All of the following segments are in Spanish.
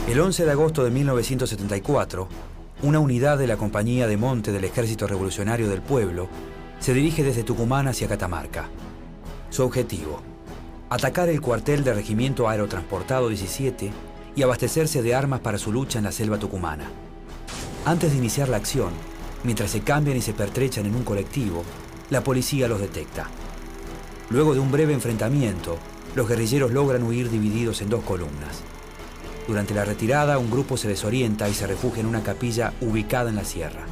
El 11 de agosto de 1974, una unidad de la Compañía de Monte del Ejército Revolucionario del Pueblo se dirige desde Tucumán hacia Catamarca. Su objetivo: atacar el cuartel del Regimiento Aerotransportado 17 y abastecerse de armas para su lucha en la selva tucumana. Antes de iniciar la acción, mientras se cambian y se pertrechan en un colectivo, la policía los detecta. Luego de un breve enfrentamiento, los guerrilleros logran huir divididos en dos columnas. Durante la retirada, un grupo se desorienta y se refugia en una capilla ubicada en la sierra.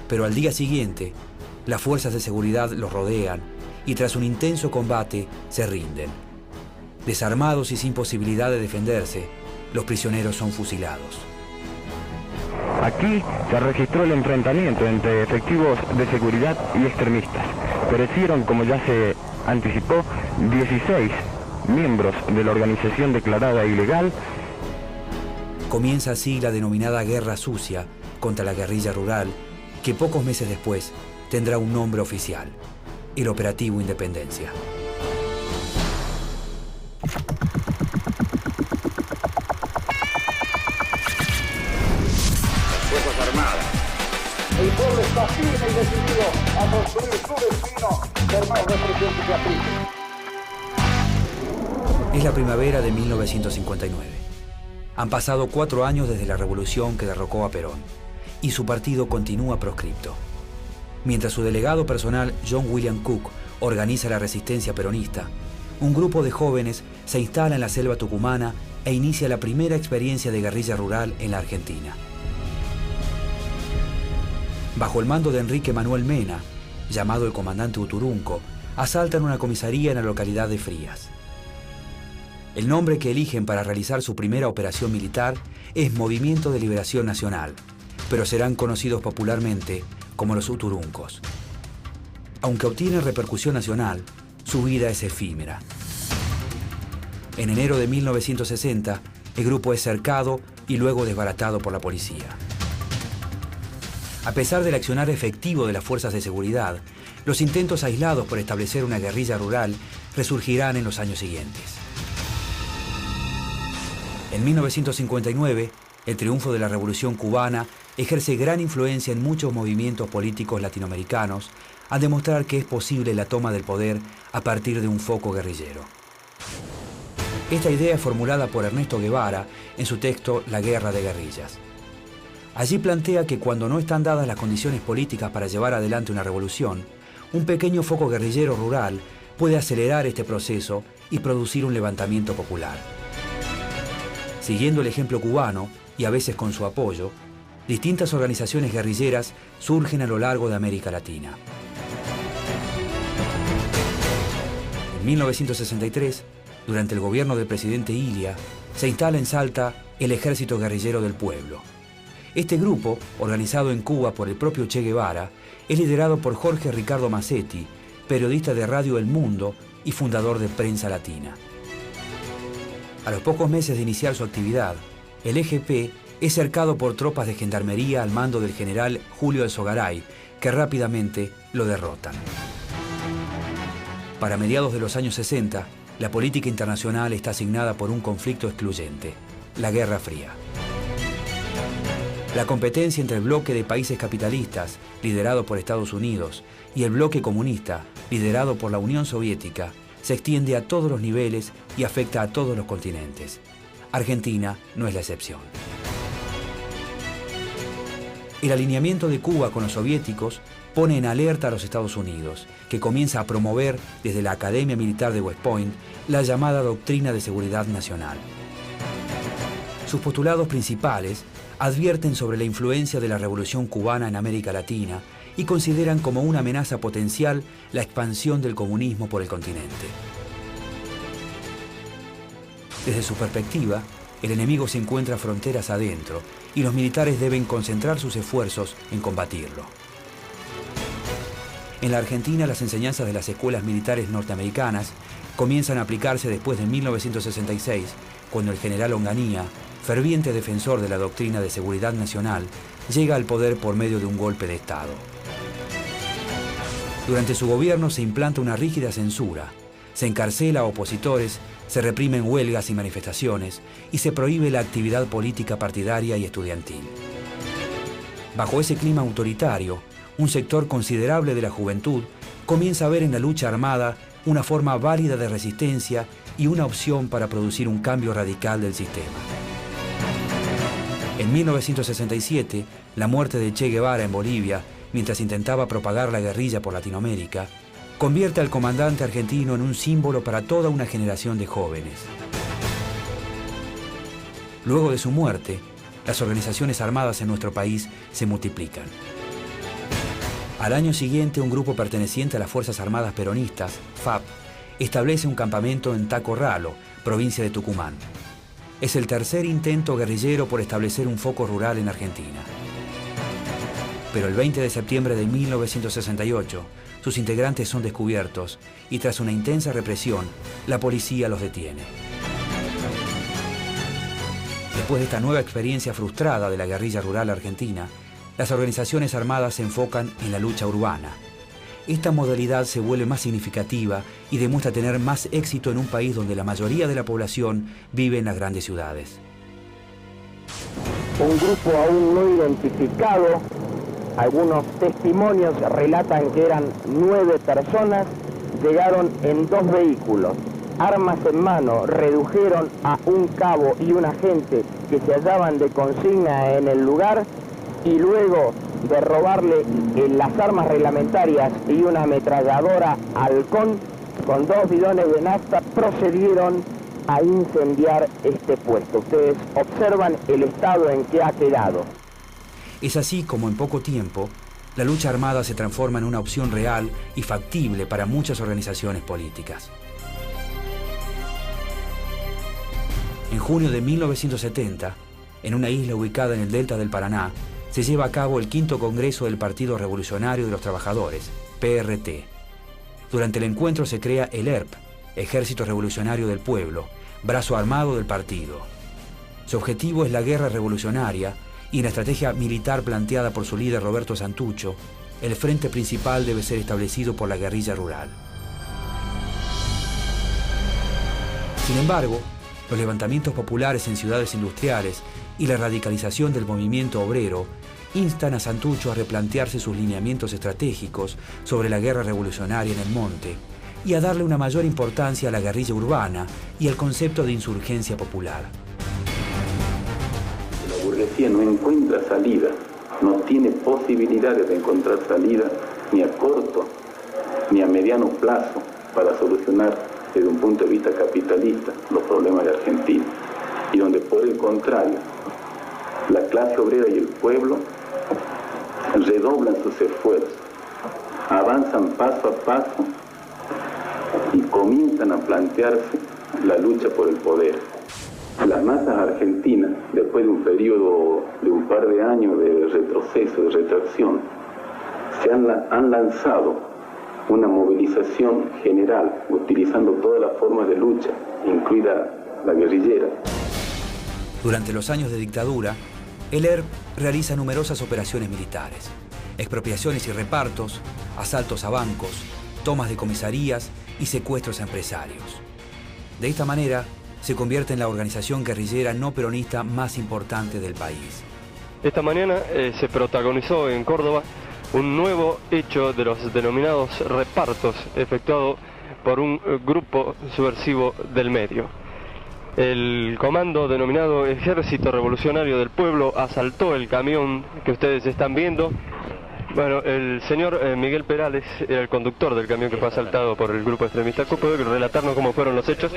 Pero al día siguiente, las fuerzas de seguridad los rodean y tras un intenso combate se rinden. Desarmados y sin posibilidad de defenderse, los prisioneros son fusilados. Aquí se registró el enfrentamiento entre efectivos de seguridad y extremistas. Perecieron, como ya se anticipó, 16 miembros de la organización declarada ilegal. Comienza así la denominada Guerra Sucia contra la guerrilla rural, que pocos meses después tendrá un nombre oficial: el Operativo Independencia. Fuerzas Armadas. El pueblo está firme y decidido a construir su destino por más represión que se aplique. Es la primavera de 1959. Han pasado 4 años desde la revolución que derrocó a Perón, y su partido continúa proscripto. Mientras su delegado personal, John William Cook, organiza la resistencia peronista, un grupo de jóvenes se instala en la selva tucumana e inicia la primera experiencia de guerrilla rural en la Argentina. Bajo el mando de Enrique Manuel Mena, llamado el comandante Uturunco, asaltan una comisaría en la localidad de Frías. El nombre que eligen para realizar su primera operación militar es Movimiento de Liberación Nacional, pero serán conocidos popularmente como los Uturuncos. Aunque obtienen repercusión nacional, su vida es efímera. En enero de 1960, el grupo es cercado y luego desbaratado por la policía. A pesar del accionar efectivo de las fuerzas de seguridad, los intentos aislados por establecer una guerrilla rural resurgirán en los años siguientes. En 1959, el triunfo de la Revolución cubana ejerce gran influencia en muchos movimientos políticos latinoamericanos al demostrar que es posible la toma del poder a partir de un foco guerrillero. Esta idea es formulada por Ernesto Guevara en su texto La Guerra de Guerrillas. Allí plantea que cuando no están dadas las condiciones políticas para llevar adelante una revolución, un pequeño foco guerrillero rural puede acelerar este proceso y producir un levantamiento popular. Siguiendo el ejemplo cubano, y a veces con su apoyo, distintas organizaciones guerrilleras surgen a lo largo de América Latina. En 1963, durante el gobierno del presidente Ilia, se instala en Salta el Ejército Guerrillero del Pueblo. Este grupo, organizado en Cuba por el propio Che Guevara, es liderado por Jorge Ricardo Massetti, periodista de Radio El Mundo y fundador de Prensa Latina. A los pocos meses de iniciar su actividad, el EGP es cercado por tropas de gendarmería al mando del general Julio Alzogaray, que rápidamente lo derrotan. Para mediados de los años 60, la política internacional está asignada por un conflicto excluyente: la Guerra Fría. La competencia entre el bloque de países capitalistas, liderado por Estados Unidos, y el bloque comunista, liderado por la Unión Soviética, se extiende a todos los niveles y afecta a todos los continentes. Argentina no es la excepción. El alineamiento de Cuba con los soviéticos pone en alerta a los Estados Unidos, que comienza a promover desde la Academia Militar de West Point la llamada Doctrina de Seguridad Nacional. Sus postulados principales advierten sobre la influencia de la Revolución cubana en América Latina y consideran como una amenaza potencial la expansión del comunismo por el continente. Desde su perspectiva, el enemigo se encuentra fronteras adentro y los militares deben concentrar sus esfuerzos en combatirlo. En la Argentina, las enseñanzas de las escuelas militares norteamericanas comienzan a aplicarse después de 1966, cuando el general Onganía, ferviente defensor de la doctrina de seguridad nacional, llega al poder por medio de un golpe de Estado. Durante su gobierno se implanta una rígida censura, Se encarcela a opositores, se reprimen huelgas y manifestaciones y se prohíbe la actividad política partidaria y estudiantil. Bajo ese clima autoritario, un sector considerable de la juventud comienza a ver en la lucha armada una forma válida de resistencia y una opción para producir un cambio radical del sistema. En 1967, la muerte de Che Guevara en Bolivia, mientras intentaba propagar la guerrilla por Latinoamérica, convierte al comandante argentino en un símbolo para toda una generación de jóvenes. Luego de su muerte, las organizaciones armadas en nuestro país se multiplican. Al año siguiente, un grupo perteneciente a las Fuerzas Armadas Peronistas, FAP, establece un campamento en Tacorralo, provincia de Tucumán. Es el tercer intento guerrillero por establecer un foco rural en Argentina. Pero el 20 de septiembre de 1968, sus integrantes son descubiertos y tras una intensa represión, la policía los detiene. Después de esta nueva experiencia frustrada de la guerrilla rural argentina, las organizaciones armadas se enfocan en la lucha urbana. Esta modalidad se vuelve más significativa y demuestra tener más éxito en un país donde la mayoría de la población vive en las grandes ciudades. Un grupo aún no identificado, algunos testimonios relatan que eran 9 personas, llegaron en 2 vehículos, armas en mano, redujeron a un cabo y un agente que se hallaban de consigna en el lugar y luego de robarle las armas reglamentarias y una ametralladora Halcón con 2 bidones de nafta, procedieron a incendiar este puesto. Ustedes observan el estado en que ha quedado. Es así como en poco tiempo, la lucha armada se transforma en una opción real y factible para muchas organizaciones políticas. En junio de 1970, en una isla ubicada en el delta del Paraná, se lleva a cabo el 5º Congreso del Partido Revolucionario de los Trabajadores, PRT. Durante el encuentro se crea el ERP, Ejército Revolucionario del Pueblo, brazo armado del partido. Su objetivo es la guerra revolucionaria y en la estrategia militar planteada por su líder Roberto Santucho, el frente principal debe ser establecido por la guerrilla rural. Sin embargo, los levantamientos populares en ciudades industriales y la radicalización del movimiento obrero instan a Santucho a replantearse sus lineamientos estratégicos sobre la guerra revolucionaria en el monte y a darle una mayor importancia a la guerrilla urbana y al concepto de insurgencia popular. La burguesía no encuentra salida, no tiene posibilidades de encontrar salida ni a corto ni a mediano plazo para solucionar desde un punto de vista capitalista los problemas de Argentina, y donde por el contrario la clase obrera y el pueblo redoblan sus esfuerzos, avanzan paso a paso y comienzan a plantearse la lucha por el poder. Las masas argentinas, después de un periodo de un par de años de retroceso, de retracción, se han lanzado una movilización general, utilizando todas las formas de lucha, incluida la guerrillera. Durante los años de dictadura, el ERP realiza numerosas operaciones militares, expropiaciones y repartos, asaltos a bancos, tomas de comisarías y secuestros a empresarios. De esta manera, se convierte en la organización guerrillera no peronista más importante del país. Esta mañana se protagonizó en Córdoba un nuevo hecho de los denominados repartos efectuado por un grupo subversivo del medio. El comando denominado Ejército Revolucionario del Pueblo asaltó el camión que ustedes están viendo. Bueno, el señor Miguel Perales era el conductor del camión que fue asaltado por el grupo extremista. ¿Puede relatarnos cómo fueron los hechos?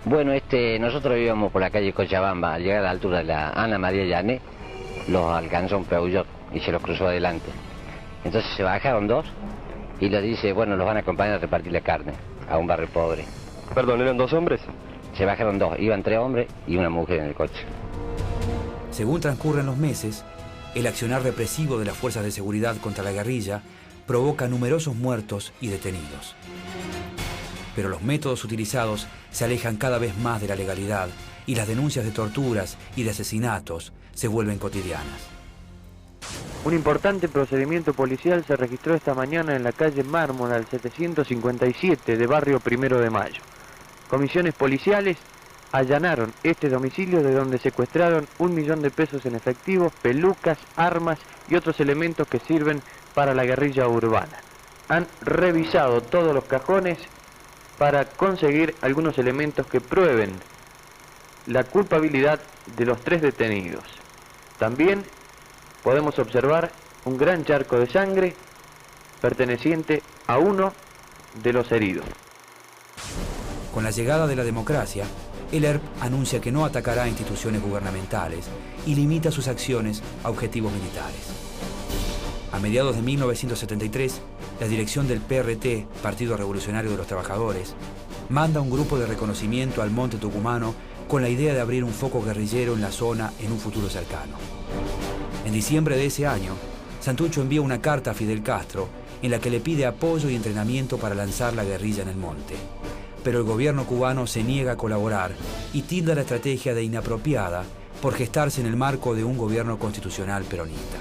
Bueno, nosotros íbamos por la calle Cochabamba. Al llegar a la altura de la Ana María Llané, los alcanzó un Peugeot y se los cruzó adelante. Entonces se bajaron 2 y les dice, bueno, los van a acompañar a repartirle carne a un barrio pobre. Perdón, ¿eran 2 hombres? Se bajaron 2, iban 3 hombres y una mujer en el coche. Según transcurren los meses, el accionar represivo de las fuerzas de seguridad contra la guerrilla provoca numerosos muertos y detenidos. Pero los métodos utilizados se alejan cada vez más de la legalidad y las denuncias de torturas y de asesinatos se vuelven cotidianas. Un importante procedimiento policial se registró esta mañana en la calle Mármol, al 757 de barrio 1 de Mayo. Comisiones policiales allanaron este domicilio, de donde secuestraron 1 millón de pesos en efectivo, pelucas, armas y otros elementos que sirven para la guerrilla urbana. Han revisado todos los cajones para conseguir algunos elementos que prueben la culpabilidad de los 3 detenidos. También podemos observar un gran charco de sangre perteneciente a uno de los heridos. Con la llegada de la democracia, el ERP anuncia que no atacará a instituciones gubernamentales y limita sus acciones a objetivos militares. A mediados de 1973, la dirección del PRT, Partido Revolucionario de los Trabajadores, manda un grupo de reconocimiento al monte tucumano con la idea de abrir un foco guerrillero en la zona en un futuro cercano. En diciembre de ese año, Santucho envía una carta a Fidel Castro en la que le pide apoyo y entrenamiento para lanzar la guerrilla en el monte. Pero el gobierno cubano se niega a colaborar y tilda la estrategia de inapropiada por gestarse en el marco de un gobierno constitucional peronista.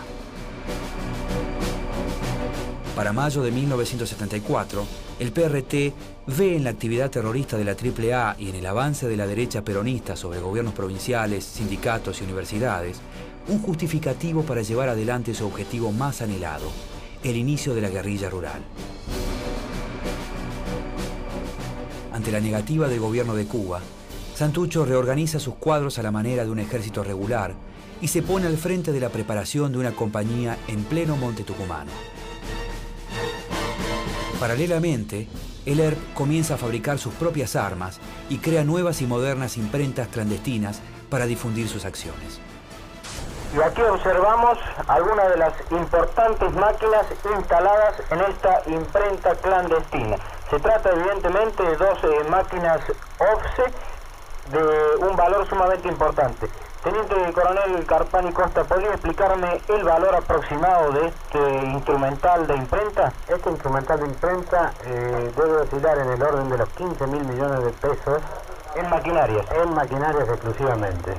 Para mayo de 1974, el PRT ve en la actividad terrorista de la AAA y en el avance de la derecha peronista sobre gobiernos provinciales, sindicatos y universidades un justificativo para llevar adelante su objetivo más anhelado, el inicio de la guerrilla rural. Ante la negativa del gobierno de Cuba, Santucho reorganiza sus cuadros a la manera de un ejército regular y se pone al frente de la preparación de una compañía en pleno monte tucumano. Paralelamente, el ERP comienza a fabricar sus propias armas y crea nuevas y modernas imprentas clandestinas para difundir sus acciones. Y aquí observamos algunas de las importantes máquinas instaladas en esta imprenta clandestina. Se trata evidentemente de 2 máquinas offset de un valor sumamente importante. Teniente Coronel Carpani Costa, ¿podría explicarme el valor aproximado de este instrumental de imprenta? Este instrumental de imprenta debe oscilar en el orden de los 15.000 millones de pesos. ¿En maquinarias? En maquinarias exclusivamente.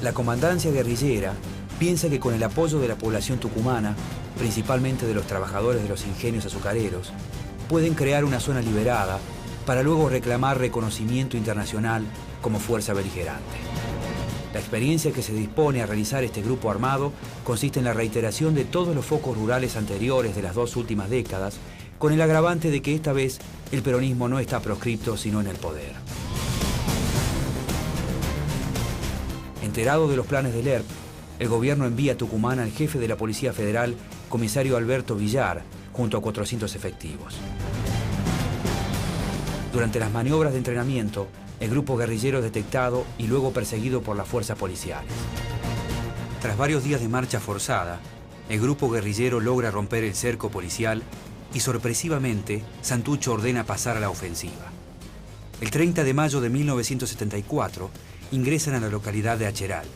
La comandancia guerrillera piensa que con el apoyo de la población tucumana, principalmente de los trabajadores de los ingenios azucareros, pueden crear una zona liberada para luego reclamar reconocimiento internacional como fuerza beligerante. La experiencia que se dispone a realizar este grupo armado consiste en la reiteración de todos los focos rurales anteriores de las 2 últimas décadas, con el agravante de que esta vez el peronismo no está proscripto sino en el poder. Enterado de los planes del ERP, el gobierno envía a Tucumán al jefe de la Policía Federal, comisario Alberto Villar, junto a 400 efectivos. Durante las maniobras de entrenamiento, el grupo guerrillero es detectado y luego perseguido por las fuerzas policiales. Tras varios días de marcha forzada, el grupo guerrillero logra romper el cerco policial y sorpresivamente Santucho ordena pasar a la ofensiva. El 30 de mayo de 1974 ingresan a la localidad de Acheral,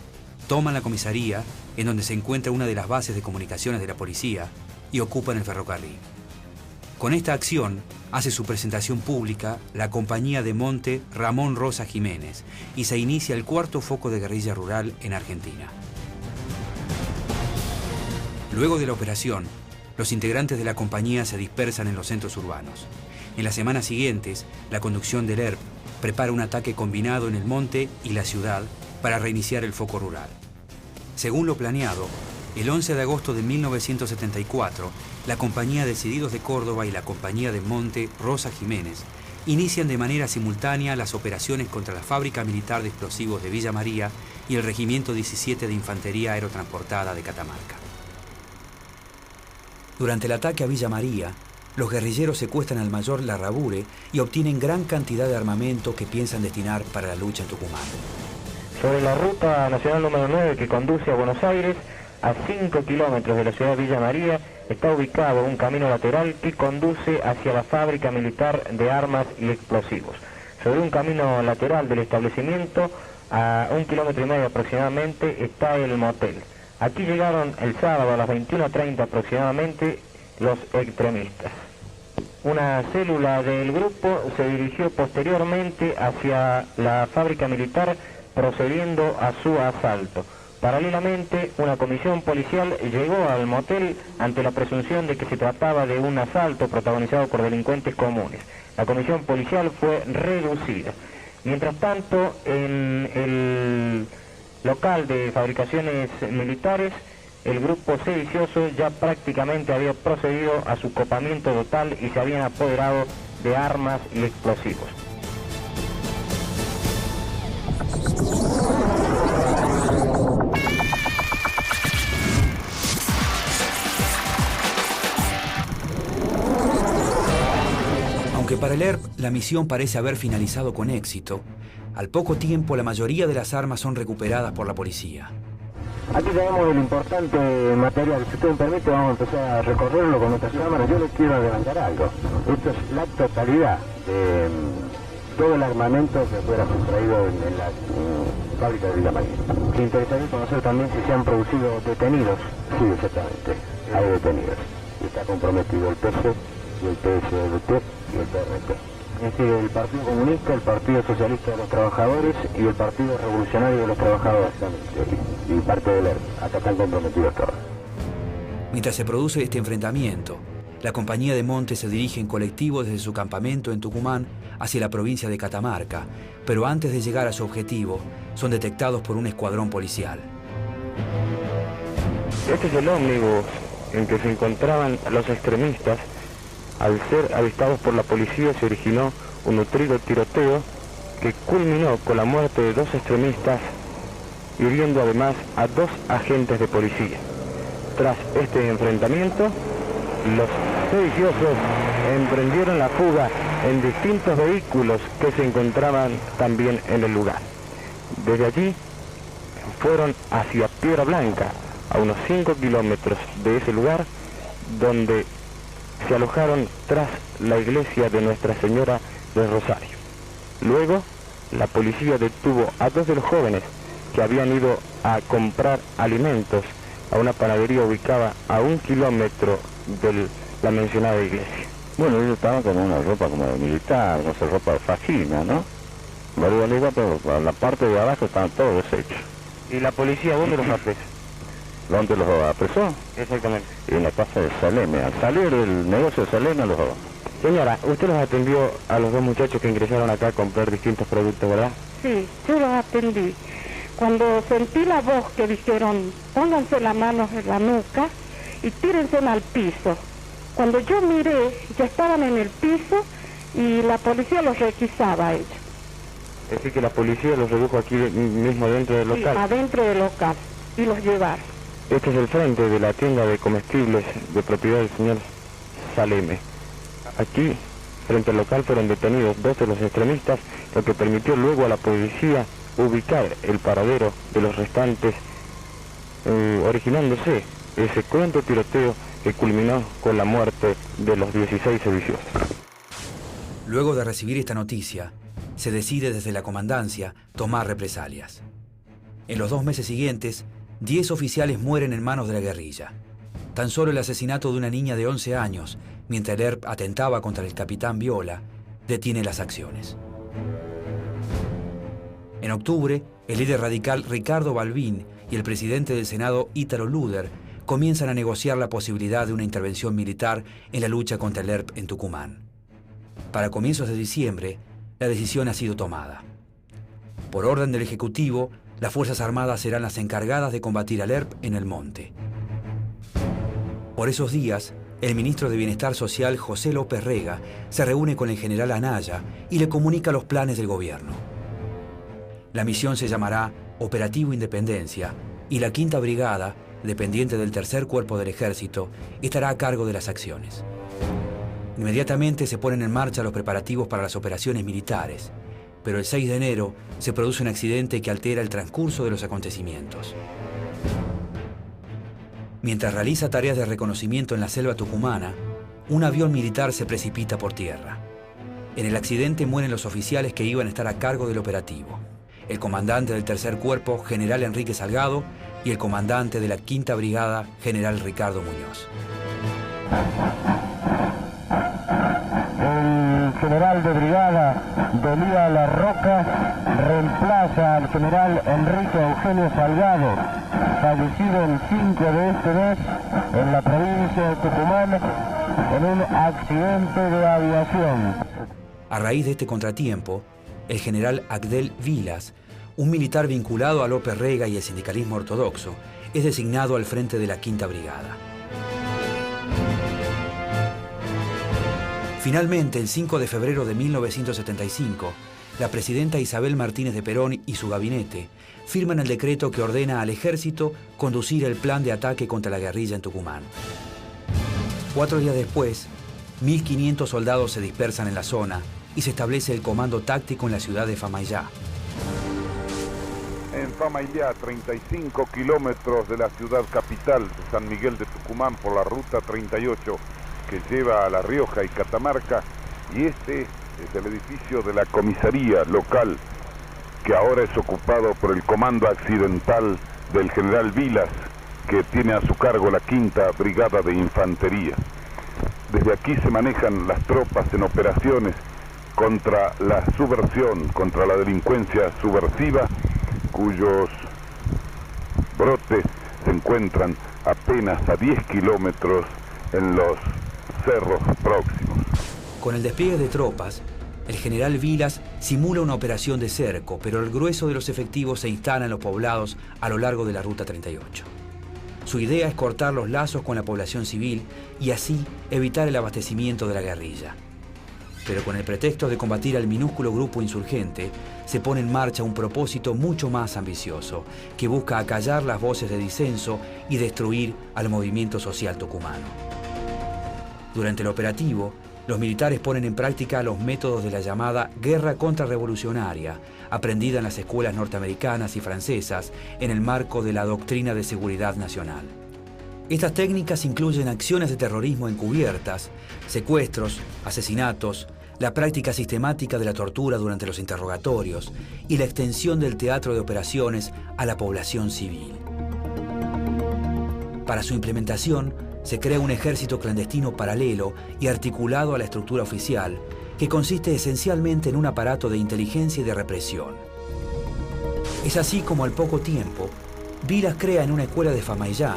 toman la comisaría, en donde se encuentra una de las bases de comunicaciones de la policía, y ocupan el ferrocarril. Con esta acción hace su presentación pública la compañía de monte Ramón Rosa Jiménez y se inicia el 4º foco de guerrilla rural en Argentina. Luego de la operación, los integrantes de la compañía se dispersan en los centros urbanos. En las semanas siguientes, la conducción del ERP prepara un ataque combinado en el monte y la ciudad para reiniciar el foco rural. Según lo planeado, el 11 de agosto de 1974, la Compañía Decididos de Córdoba y la Compañía de Monte Rosa Jiménez inician de manera simultánea las operaciones contra la Fábrica Militar de Explosivos de Villa María y el Regimiento 17 de Infantería Aerotransportada de Catamarca. Durante el ataque a Villa María, los guerrilleros secuestran al mayor Larrabure y obtienen gran cantidad de armamento que piensan destinar para la lucha en Tucumán. Sobre la ruta nacional número 9 que conduce a Buenos Aires, a 5 kilómetros de la ciudad de Villa María, está ubicado un camino lateral que conduce hacia la fábrica militar de armas y explosivos. Sobre un camino lateral del establecimiento, a 1,5 kilómetros aproximadamente, está el motel. Aquí llegaron el sábado a las 21:30 aproximadamente los extremistas. Una célula del grupo se dirigió posteriormente hacia la fábrica militar procediendo a su asalto. Paralelamente, una comisión policial llegó al motel ante la presunción de que se trataba de un asalto protagonizado por delincuentes comunes. La comisión policial fue reducida. Mientras tanto, en el local de fabricaciones militares, el grupo sedicioso ya prácticamente había procedido a su copamiento total y se habían apoderado de armas y explosivos. Aunque para el ERP la misión parece haber finalizado con éxito, al poco tiempo la mayoría de las armas son recuperadas por la policía. Aquí tenemos el importante material. Si usted me permite, vamos a empezar a recorrerlo con nuestras cámaras. Yo les quiero adelantar algo. Esto es la totalidad de todo el armamento que fuera sustraído en la fábrica de Villa María. Me interesaría conocer también si se han producido detenidos. Sí, exactamente. Hay detenidos. Está comprometido el PC y el PSDT y el PRT. Es decir, el Partido Comunista, el Partido Socialista de los Trabajadores y el Partido Revolucionario de los Trabajadores también. Y parte del ERP. Acá están comprometidos todos. Mientras se produce este enfrentamiento, la compañía de Monte se dirige en colectivo desde su campamento en Tucumán hacia la provincia de Catamarca, pero antes de llegar a su objetivo, son detectados por un escuadrón policial. Este es el ómnibus en que se encontraban los extremistas. Al ser avistados por la policía se originó un nutrido tiroteo que culminó con la muerte de 2 extremistas, hiriendo además a 2 agentes de policía. Tras este enfrentamiento, los sediciosos emprendieron la fuga en distintos vehículos que se encontraban también en el lugar. Desde allí fueron hacia Piedra Blanca, a unos 5 kilómetros de ese lugar, donde se alojaron tras la iglesia de Nuestra Señora del Rosario. Luego, la policía detuvo a 2 de los jóvenes que habían ido a comprar alimentos a una panadería ubicada a 1 kilómetro de la mencionada iglesia. Bueno, ellos estaban con una ropa como de militar, no sé, ropa de fajín, ¿no? Pero la parte de abajo estaban todos deshechos. ¿Y la policía dónde los apresó? ¿Dónde los apresó? Exactamente. En la casa de Saleme. Al salir del negocio de Saleme los robó. Señora, usted los atendió a los 2 muchachos que ingresaron acá a comprar distintos productos, ¿verdad? Sí, yo los atendí. Cuando sentí la voz que dijeron, pónganse las manos en la nuca y tírense al piso. Cuando yo miré, ya estaban en el piso y la policía los requisaba a ellos. Es decir, que la policía los redujo aquí mismo dentro del local. Sí, adentro del local, y los llevaron. Este es el frente de la tienda de comestibles de propiedad del señor Saleme. Aquí, frente al local, fueron detenidos 2 de los extremistas, lo que permitió luego a la policía ubicar el paradero de los restantes, originándose ese cruento tiroteo que culminó con la muerte de los 16 sediciosos. Luego de recibir esta noticia, se decide desde la comandancia tomar represalias. En los 2 meses siguientes, 10 oficiales mueren en manos de la guerrilla. Tan solo el asesinato de una niña de 11 años, mientras el ERP atentaba contra el capitán Viola, detiene las acciones. En octubre, el líder radical Ricardo Balbín y el presidente del Senado Ítalo Luder comienzan a negociar la posibilidad de una intervención militar en la lucha contra el ERP en Tucumán. Para comienzos de diciembre, la decisión ha sido tomada. Por orden del Ejecutivo, las Fuerzas Armadas serán las encargadas de combatir al ERP en el monte. Por esos días, el ministro de Bienestar Social, José López Rega, se reúne con el general Anaya y le comunica los planes del gobierno. La misión se llamará Operativo Independencia y la 5ª Brigada, dependiente del 3er Cuerpo del Ejército, estará a cargo de las acciones. Inmediatamente se ponen en marcha los preparativos para las operaciones militares, pero el 6 de enero se produce un accidente que altera el transcurso de los acontecimientos. Mientras realiza tareas de reconocimiento en la selva tucumana, un avión militar se precipita por tierra. En el accidente mueren los oficiales que iban a estar a cargo del operativo: el comandante del 3er Cuerpo, general Enrique Salgado, y el comandante de la 5ª Brigada, general Ricardo Muñoz. El general de brigada Delía La Roca reemplaza al general Enrique Eugenio Salgado, fallecido el 5 de este mes en la provincia de Tucumán en un accidente de aviación. A raíz de este contratiempo, el general Agdel Vilas, un militar vinculado a López Rega y el sindicalismo ortodoxo, es designado al frente de la Quinta Brigada. Finalmente, el 5 de febrero de 1975, la presidenta Isabel Martínez de Perón y su gabinete firman el decreto que ordena al ejército conducir el plan de ataque contra la guerrilla en Tucumán. 4 días después, 1.500 soldados se dispersan en la zona y se establece el comando táctico en la ciudad de Famaillá. En Famaillá, 35 kilómetros de la ciudad capital de San Miguel de Tucumán por la ruta 38 que lleva a La Rioja y Catamarca, y este es el edificio de la comisaría local que ahora es ocupado por el comando accidental del general Vilas, que tiene a su cargo la Quinta Brigada de Infantería. Desde aquí se manejan las tropas en operaciones contra la subversión, contra la delincuencia subversiva, cuyos brotes se encuentran apenas a 10 kilómetros en los cerros próximos. Con el despliegue de tropas, el general Vilas simula una operación de cerco, pero el grueso de los efectivos se instala en los poblados a lo largo de la Ruta 38. Su idea es cortar los lazos con la población civil y así evitar el abastecimiento de la guerrilla. Pero con el pretexto de combatir al minúsculo grupo insurgente, se pone en marcha un propósito mucho más ambicioso, que busca acallar las voces de disenso y destruir al movimiento social tucumano. Durante el operativo, los militares ponen en práctica los métodos de la llamada guerra contrarrevolucionaria, aprendida en las escuelas norteamericanas y francesas en el marco de la doctrina de seguridad nacional. Estas técnicas incluyen acciones de terrorismo encubiertas, secuestros, asesinatos, la práctica sistemática de la tortura durante los interrogatorios y la extensión del teatro de operaciones a la población civil. Para su implementación, se crea un ejército clandestino paralelo y articulado a la estructura oficial, que consiste esencialmente en un aparato de inteligencia y de represión. Es así como al poco tiempo, Vilas crea en una escuela de Famaillá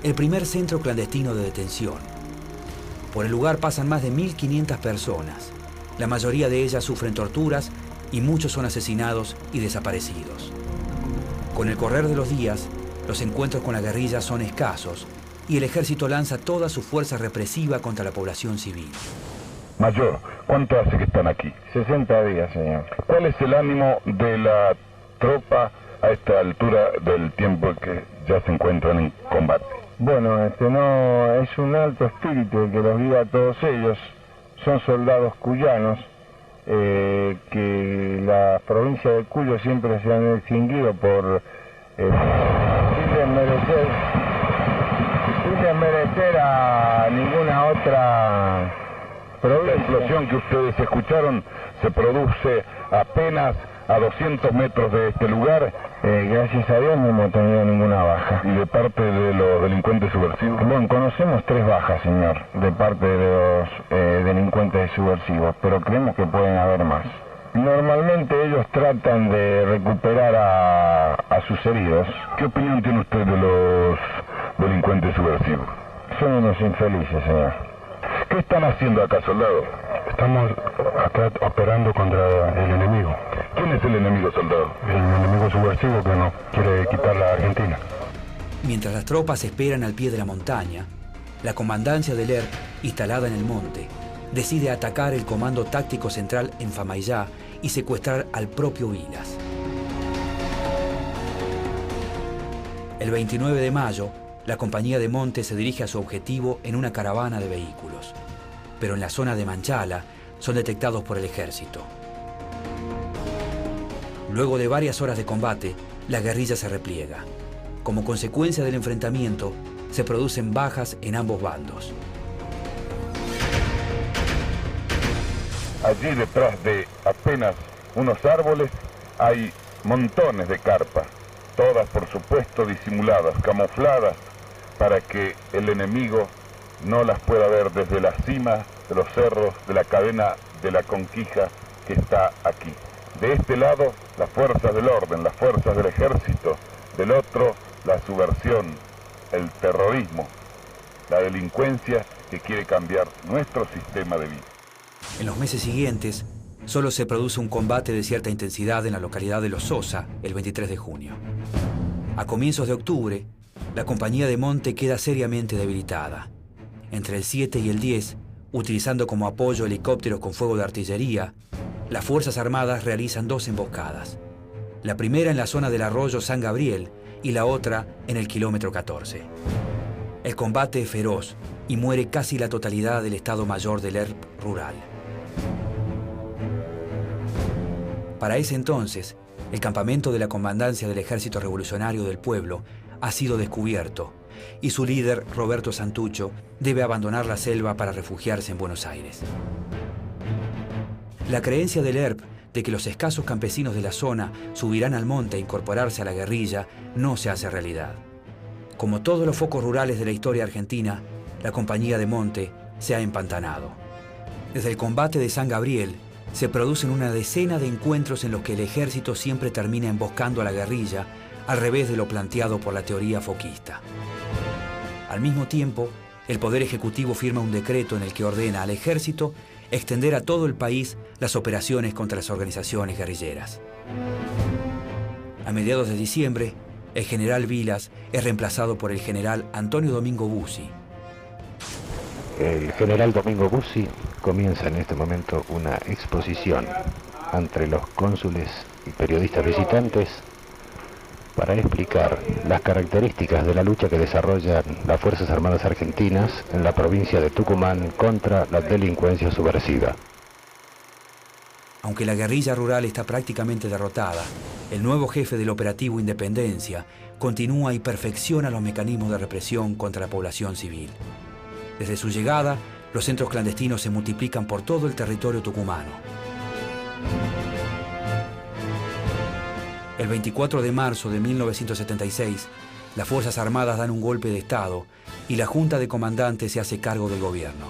el primer centro clandestino de detención. Por el lugar pasan más de 1.500 personas. La mayoría de ellas sufren torturas y muchos son asesinados y desaparecidos. Con el correr de los días, los encuentros con la guerrilla son escasos y el ejército lanza toda su fuerza represiva contra la población civil. Mayor, ¿cuánto hace que están aquí? 60 días, señor. ¿Cuál es el ánimo de la tropa a esta altura del tiempo que ya se encuentran en combate? Bueno, no es un alto espíritu el que los guía a todos ellos. Son soldados cuyanos que la provincia de Cuyo siempre se han distinguido por sin desmerecer a ninguna otra provincia. La explosión que ustedes escucharon se produce apenas a 200 metros de este lugar. Gracias a Dios no hemos tenido ninguna baja. ¿Y de parte de los delincuentes subversivos? Bueno, conocemos 3 bajas, señor, de parte de los delincuentes subversivos, pero creemos que pueden haber más. Normalmente ellos tratan de recuperar a sus heridos. ¿Qué opinión tiene usted de los delincuentes subversivos? Son unos infelices, señor. ¿Qué están haciendo acá, soldado? Estamos acá operando contra el enemigo. ¿Quién es el enemigo, soldado? El enemigo subversivo que nos quiere quitar la Argentina. Mientras las tropas esperan al pie de la montaña, la comandancia del ERP, instalada en el monte, decide atacar el comando táctico central en Famaillá y secuestrar al propio Vilas. El 29 de mayo, la compañía de Monte se dirige a su objetivo en una caravana de vehículos, pero en la zona de Manchala son detectados por el ejército. Luego de varias horas de combate, la guerrilla se repliega. Como consecuencia del enfrentamiento, se producen bajas en ambos bandos. Allí detrás de apenas unos árboles hay montones de carpas, todas por supuesto disimuladas, camufladas, para que el enemigo no las pueda ver desde la cima de los cerros de la cadena de la conquista que está aquí. De este lado, las fuerzas del orden, las fuerzas del ejército. Del otro, la subversión, el terrorismo, la delincuencia que quiere cambiar nuestro sistema de vida. En los meses siguientes, solo se produce un combate de cierta intensidad en la localidad de Los Sosa el 23 de junio. A comienzos de octubre, la compañía de Monte queda seriamente debilitada. Entre el 7 y el 10, utilizando como apoyo helicópteros con fuego de artillería, las Fuerzas Armadas realizan 2 emboscadas. La primera en la zona del arroyo San Gabriel y la otra en el kilómetro 14. El combate es feroz y muere casi la totalidad del Estado Mayor del ERP rural. Para ese entonces, el campamento de la Comandancia del Ejército Revolucionario del Pueblo ha sido descubierto y su líder, Roberto Santucho, debe abandonar la selva para refugiarse en Buenos Aires. La creencia del ERP de que los escasos campesinos de la zona subirán al monte a incorporarse a la guerrilla no se hace realidad. Como todos los focos rurales de la historia argentina, la compañía de Monte se ha empantanado. Desde el combate de San Gabriel, se producen una decena de encuentros en los que el ejército siempre termina emboscando a la guerrilla, al revés de lo planteado por la teoría foquista. Al mismo tiempo, el Poder Ejecutivo firma un decreto en el que ordena al ejército extender a todo el país las operaciones contra las organizaciones guerrilleras. A mediados de diciembre, el general Vilas es reemplazado por el general Antonio Domingo Bussi. El general Domingo Bussi comienza en este momento una exposición ante los cónsules y periodistas visitantes para explicar las características de la lucha que desarrollan las Fuerzas Armadas Argentinas en la provincia de Tucumán contra la delincuencia subversiva. Aunque la guerrilla rural está prácticamente derrotada, el nuevo jefe del operativo Independencia continúa y perfecciona los mecanismos de represión contra la población civil. Desde su llegada, los centros clandestinos se multiplican por todo el territorio tucumano. El 24 de marzo de 1976, las Fuerzas Armadas dan un golpe de Estado y la Junta de Comandantes se hace cargo del gobierno.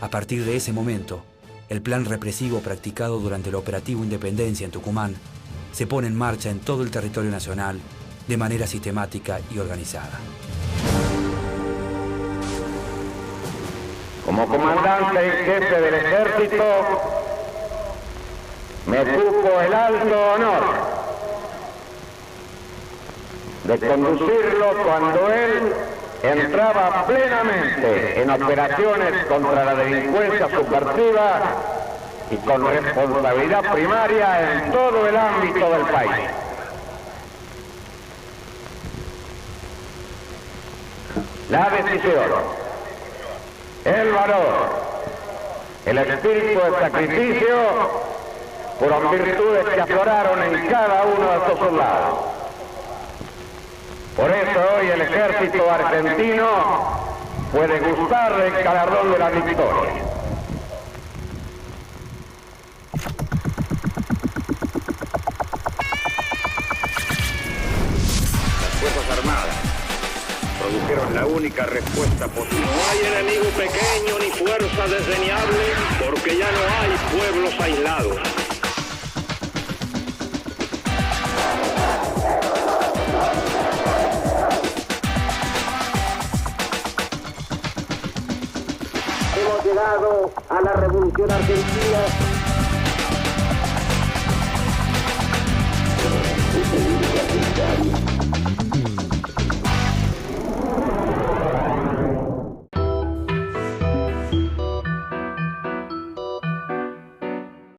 A partir de ese momento, el plan represivo practicado durante el operativo Independencia en Tucumán se pone en marcha en todo el territorio nacional de manera sistemática y organizada. Como comandante en jefe del ejército, me cupo el alto honor de conducirlo cuando él entraba plenamente en operaciones contra la delincuencia subversiva y con responsabilidad primaria en todo el ámbito del país. La decisión, el valor, el espíritu de sacrificio fueron virtudes que afloraron en cada uno de estos soldados. Por eso hoy el ejército argentino puede gustar del galardón de la victoria. Las Fuerzas Armadas produjeron la única respuesta posible. No hay enemigo pequeño ni fuerza desdeñable, porque ya no hay pueblos aislados. Hemos llegado a la Revolución Argentina